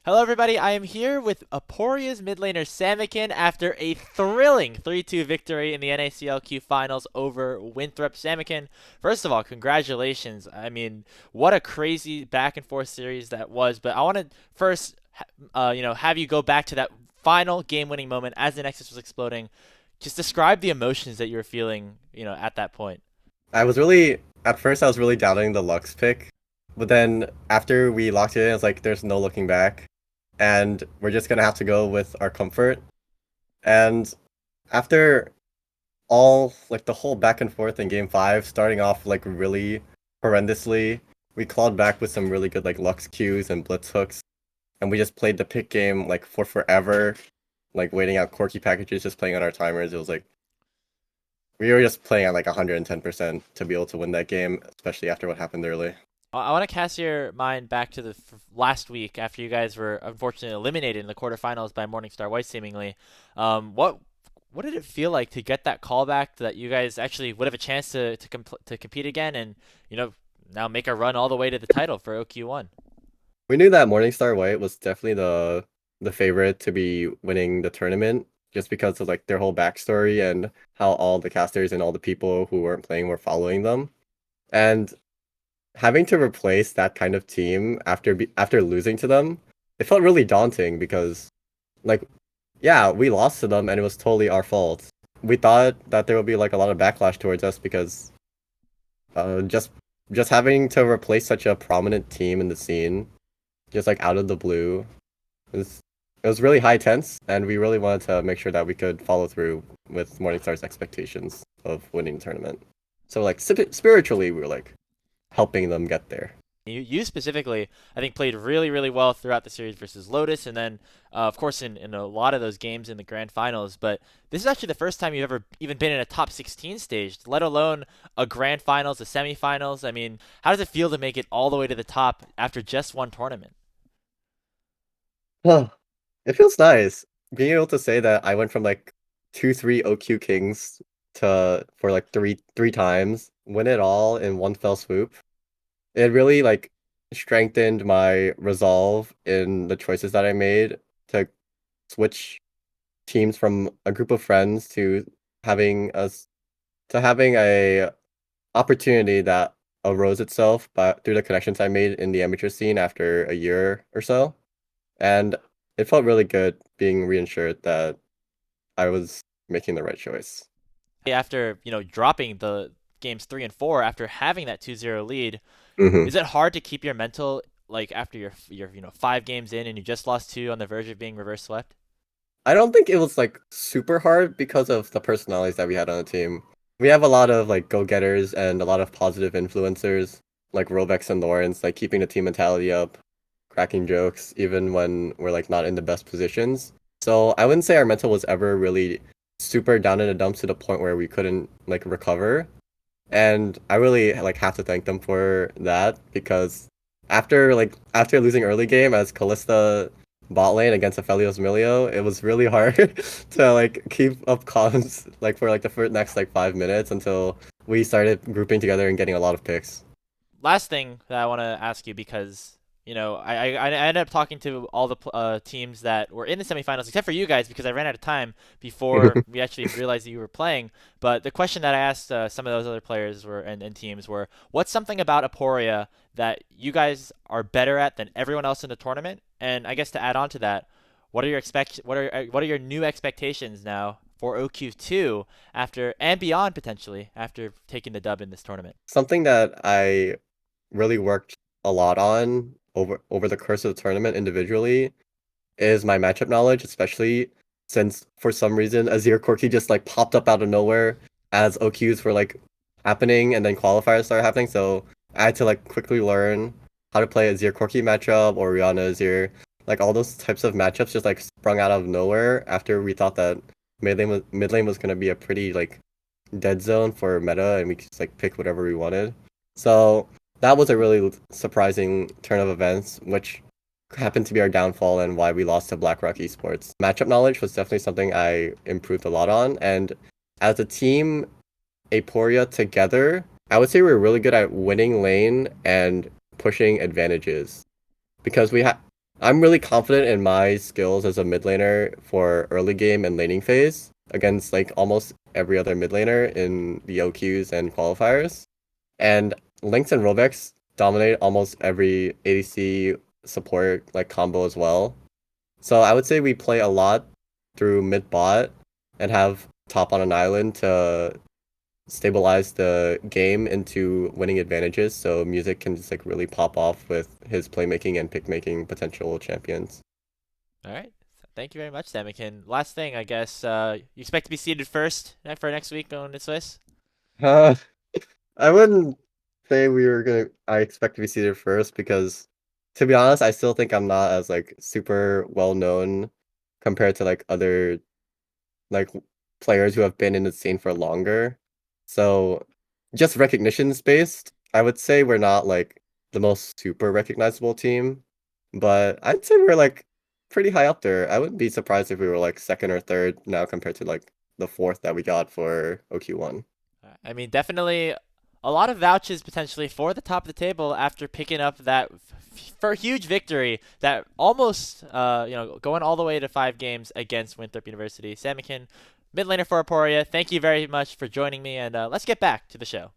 Hello, everybody. I am here with Aporia's mid laner Samikin after a thrilling 3-2 victory in the NACLQ Finals over Winthrop. Samikin, first of all, congratulations. I mean, what a crazy back and forth series that was. But I want to first, have you go back to that final game-winning moment as the Nexus was exploding. Just describe the emotions that you were feeling, at that point. At first I was really doubting the Lux pick, but then after we locked it in, it's like there's no looking back, and we're just gonna have to go with our comfort. And after all, like the whole back and forth in game five, starting off like really horrendously, we clawed back with some really good like Lux Qs and Blitz hooks, and we just played the pick game like for forever, like waiting out quirky packages, just playing on our timers. It was like we were just playing at like 110% to be able to win that game, especially after what happened early. I want to cast your mind back to the last week after you guys were unfortunately eliminated in the quarterfinals by Morningstar White, seemingly. What did it feel like to get that callback that you guys actually would have a chance to compete again and now make a run all the way to the title for OQ1? We knew that Morningstar White was definitely the favorite to be winning the tournament just because of like their whole backstory and how all the casters and all the people who weren't playing were following them. And having to replace that kind of team after losing to them, it felt really daunting because like yeah, we lost to them and it was totally our fault. We thought that there would be like a lot of backlash towards us because uh just just having to replace such a prominent team in the scene just like out of the blue. It was, it was really high tense, and we really wanted to make sure that we could follow through with Morningstar's expectations of winning the tournament. So like spiritually, we were like helping them get there. You specifically, I think, played really, really well throughout the series versus Lotus, and then, of course, in a lot of those games in the grand finals. But this is actually the first time you've ever even been in a top 16 stage, let alone a grand finals, a semifinals. I mean, how does it feel to make it all the way to the top after just one tournament? Oh, it feels nice being able to say that I went from like 2-3 OQ Kings to for like three times, win it all in one fell swoop. It really like strengthened my resolve in the choices that I made to switch teams from a group of friends to having a opportunity that arose itself but through the connections I made in the amateur scene after a year or so. And it felt really good being reassured that I was making the right choice. After dropping the games 3 and 4 after having that 2-0 lead, Hmm. is it hard to keep your mental like after your 5 games in and you just lost two on the verge of being reverse swept? I don't think it was like super hard because of the personalities that we had on the team. We have a lot of like go-getters and a lot of positive influencers like Robex and Lawrence, like keeping the team mentality up, cracking jokes even when we're like not in the best positions. So I wouldn't say our mental was ever really super down in the dumps to the point where we couldn't like recover. And I really like have to thank them for that because after losing early game as Callista bot lane against Aphelios Milio, it was really hard to like keep up comms like for like the first next like 5 minutes until we started grouping together and getting a lot of picks. Last thing that I want to ask you because I ended up talking to all the teams that were in the semifinals except for you guys because I ran out of time before we actually realized that you were playing. But the question that I asked some of those other players were and teams were, what's something about Aporia that you guys are better at than everyone else in the tournament? And I guess to add on to that, what are your new expectations now for OQ2 after and beyond potentially after taking the dub in this tournament? Something that I really worked a lot on over the course of the tournament individually is my matchup knowledge, especially since for some reason Azir Corki just like popped up out of nowhere as OQs were like happening and then qualifiers started happening. So I had to like quickly learn how to play Azir Corki matchup or Rihanna Azir. Like all those types of matchups just like sprung out of nowhere after we thought that mid lane was gonna be a pretty like dead zone for meta and we could just like pick whatever we wanted. So that was a really surprising turn of events, which happened to be our downfall and why we lost to BlackRock Esports. Matchup knowledge was definitely something I improved a lot on, and as a team, Aporia together, I would say we were really good at winning lane and pushing advantages because I'm really confident in my skills as a mid laner for early game and laning phase against like almost every other mid laner in the OQs and qualifiers. And Lynx and Rovex dominate almost every ADC support like combo as well. So I would say we play a lot through mid bot and have top on an island to stabilize the game into winning advantages so Music can just like really pop off with his playmaking and pick making potential champions. All right. Thank you very much, Samikin. Last thing, I guess, you expect to be seeded first for next week on the Swiss? Uh, I wouldn't say I expect to be seated first because to be honest, I still think I'm not as like super well known compared to like other like players who have been in the scene for longer. So just recognitions based, I would say we're not like the most super recognizable team, but I'd say we're like pretty high up there. I wouldn't be surprised if we were like second or third now compared to like the fourth that we got for OQ1. I mean, definitely a lot of vouches potentially for the top of the table after picking up that for huge victory that almost, going all the way to 5 games against Winthrop University. Samikin, mid laner for Aporia, thank you very much for joining me, and let's get back to the show.